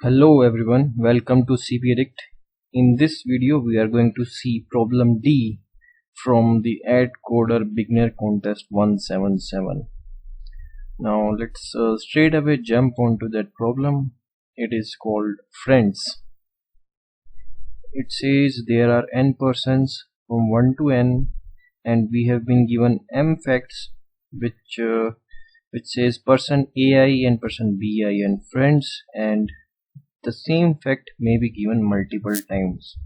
Hello everyone, welcome to CP Addict. In this video we are going to see problem D from the AtCoder beginner contest 177. Now let's straight away jump onto that problem. It is called friends. It says there are n persons from 1 to n and we have been given m facts which says person AI and person BI and friends, and the same fact may be given multiple times.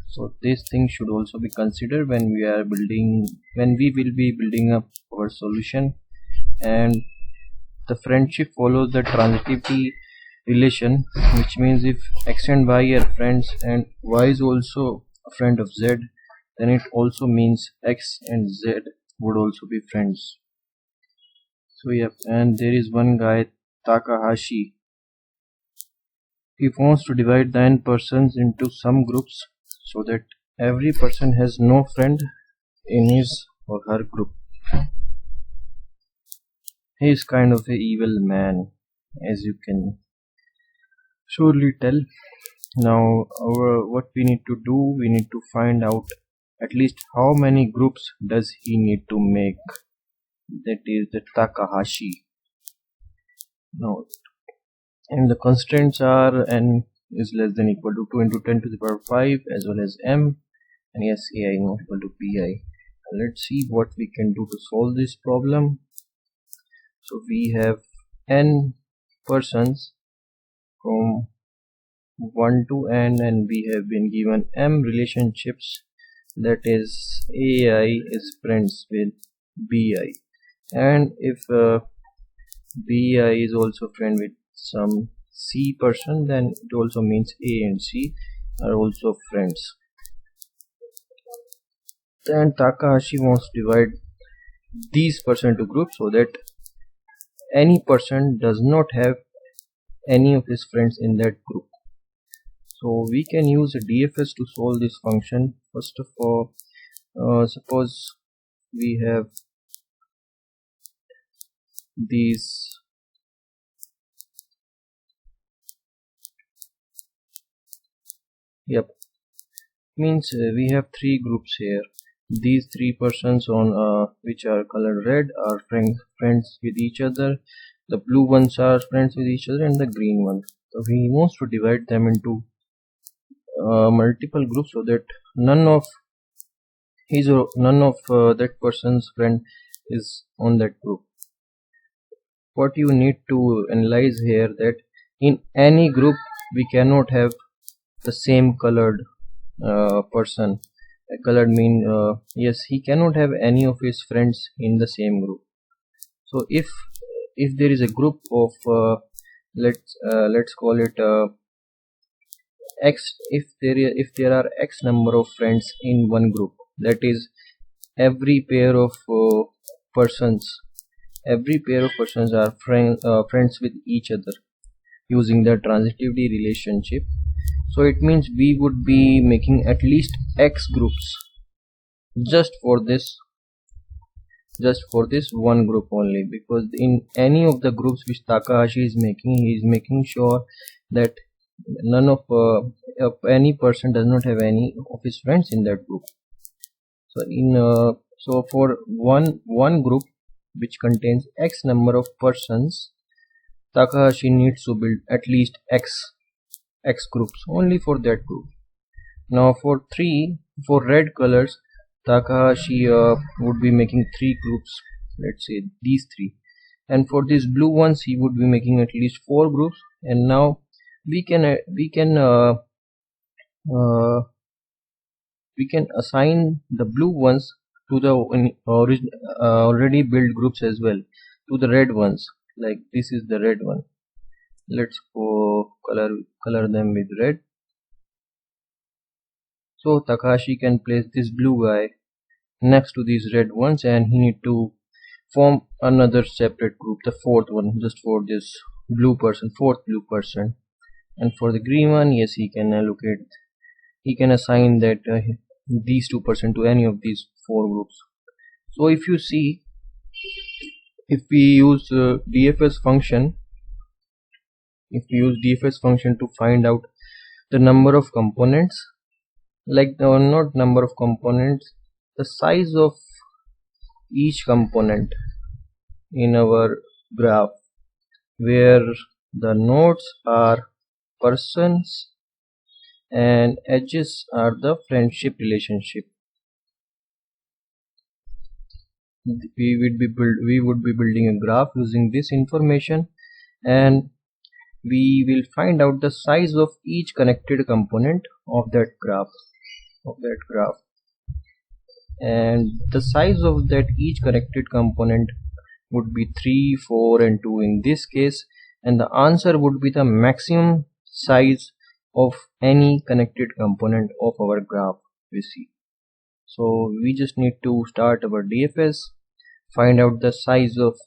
So this thing should also be considered when we will be building up our solution. And the friendship follows the transitivity relation, which means if x and y are friends and y is also a friend of z, then it also means x and z would also be friends. So yep, and there is one guy, Takahashi. He wants to divide the n persons into some groups so that every person has no friend in his or her group. He is kind of an evil man, as you can surely tell. Now what we need to do, we need to find out at least how many groups does he need to make. That is the Takahashi. Now, and the constraints are n is less than equal to 2 into 10 to the power 5 as well as m, and yes, AI not equal to pi. Let's see what we can do to solve this problem. So we have n persons from 1 to n and we have been given m relationships, that is AI is friends with BI, and if BI is also friend with some C person, then it also means A and C are also friends. Then Takahashi wants to divide these person into groups so that any person does not have any of his friends in that group. So we can use a DFS to solve this function. First of all, suppose we have these means we have three groups here. These three persons on which are colored red are friends with each other, the blue ones are friends with each other, and the green one. So he wants to divide them into multiple groups so that none of that person's friend is on that group. What you need to analyze here, that in any group we cannot have the same colored person. Colored mean yes, he cannot have any of his friends in the same group. So if there is a group of let's call it x, if there are x number of friends in one group, that is every pair of persons are friends with each other using the transitivity relationship. So it means we would be making at least x groups just for this one group only, because in any of the groups which Takahashi is making, he is making sure that none of any person does not have any of his friends in that group. So so for one group which contains x number of persons, Takahashi needs to build at least x groups only for that group. Now for red colors, Takahashi would be making 3 groups, let's say these 3, and for these blue ones he would be making at least 4 groups. And now we can assign the blue ones to the already built groups as well, to the red ones. Like this is the red one, let's go color them with red. So Takahashi can place this blue guy next to these red ones, and he need to form another separate group, the fourth one, just for this fourth blue person. And for the green one, yes, he can assign that these 2% to any of these 4 groups. So if you see, if we use DFS function, if we use DFS function to find out the number of components, like not number of components, the size of each component in our graph, where the nodes are persons and edges are the friendship relationship. We would be building a graph using this information, and we will find out the size of each connected component of that graph, and the size of that each connected component would be 3, 4 and 2 in this case, and the answer would be the maximum size of any connected component of our graph we see. So we just need to start our DFS, find out the size of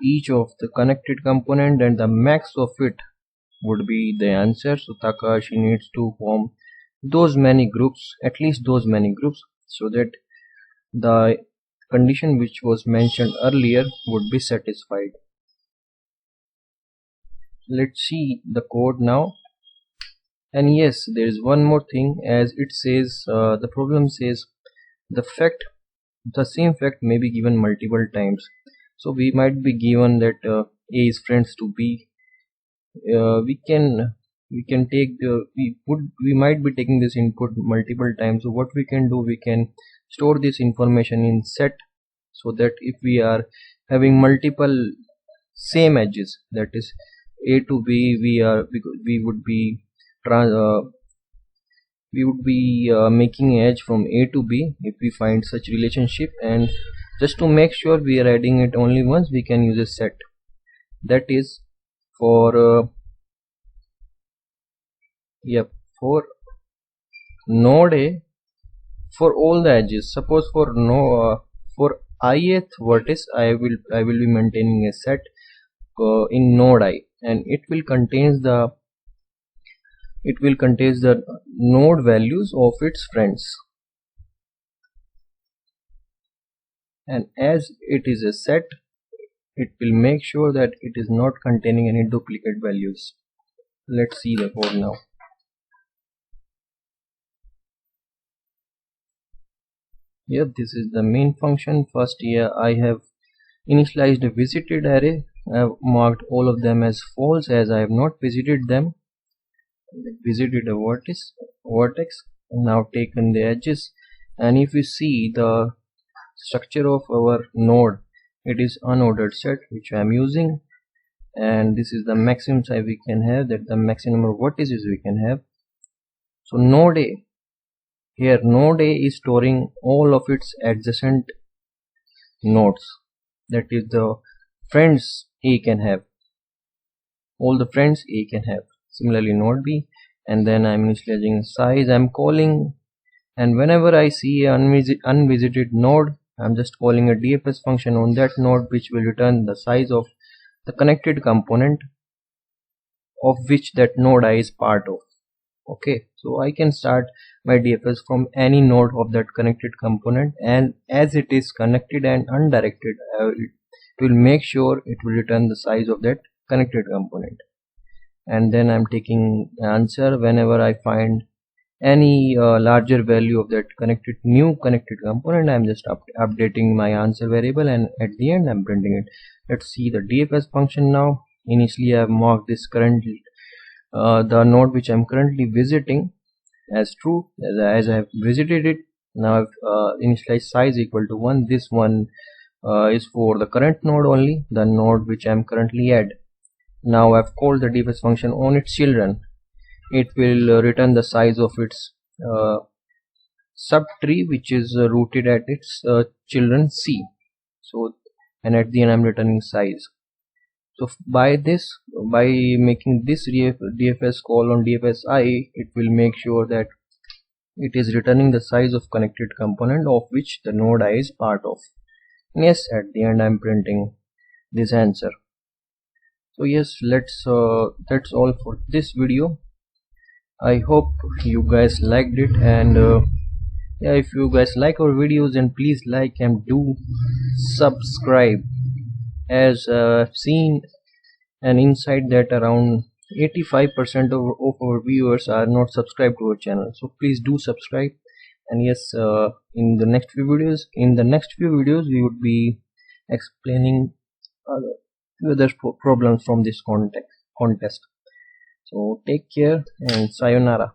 each of the connected component, and the max of it would be the answer. So Takashi needs to form those many groups, at least those many groups, so that the condition which was mentioned earlier would be satisfied. Let's see the code now. And yes, there is one more thing, as it says, the problem says the same fact may be given multiple times. So we might be given that A is friends to B. We might be taking this input multiple times. So what we can do, we can store this information in set, so that if we are having multiple same edges, that is A to B, we would be making edge from A to B if we find such relationship. And just to make sure we are adding it only once, we can use a set, that is for node A, for all the edges. Suppose for ith vertex, I will be maintaining a set in node I, and it will contains the node values of its friends, and as it is a set, it will make sure that it is not containing any duplicate values. Let's see the code now. Yep, this is the main function. First here I have initialized a visited array. I have marked all of them as false, as I have not visited them. Visited a vertex, now taken the edges, and if you see the structure of our node, it is unordered set which I am using, and this is the maximum size we can have, that the maximum number of vertices we can have. So node A, here node A is storing all of its adjacent nodes, that is the friends A can have, all the friends A can have. Similarly node B, and then I'm initializing size, I'm calling, and whenever I see an unvisited node, I'm just calling a DFS function on that node, which will return the size of the connected component of which that node I is part of. Okay, so I can start my DFS from any node of that connected component, and as it is connected and undirected, it will make sure it will return the size of that connected component. And then I'm taking answer whenever I find any larger value of that new connected component. I'm just updating my answer variable, and at the end I'm printing it. Let's see the DFS function now. Initially I have marked this currently the node which I'm currently visiting as true, as I have visited it. Now I've initialized size equal to 1. This one is for the current node only, the node which I'm currently at. Now I've called the DFS function on its children. It will return the size of its subtree, which is rooted at its children C. So, and at the end I'm returning size. So by making this DFS call on DFS I, it will make sure that it is returning the size of connected component of which the node I is part of. And yes, at the end I'm printing this answer. So yes, that's all for this video. I hope you guys liked it, and yeah, if you guys like our videos, then please like and do subscribe, as I've seen and inside that around 85% of our viewers are not subscribed to our channel. So please do subscribe. And yes, in the next few videos we would be explaining other problems from this contest. So take care and sayonara.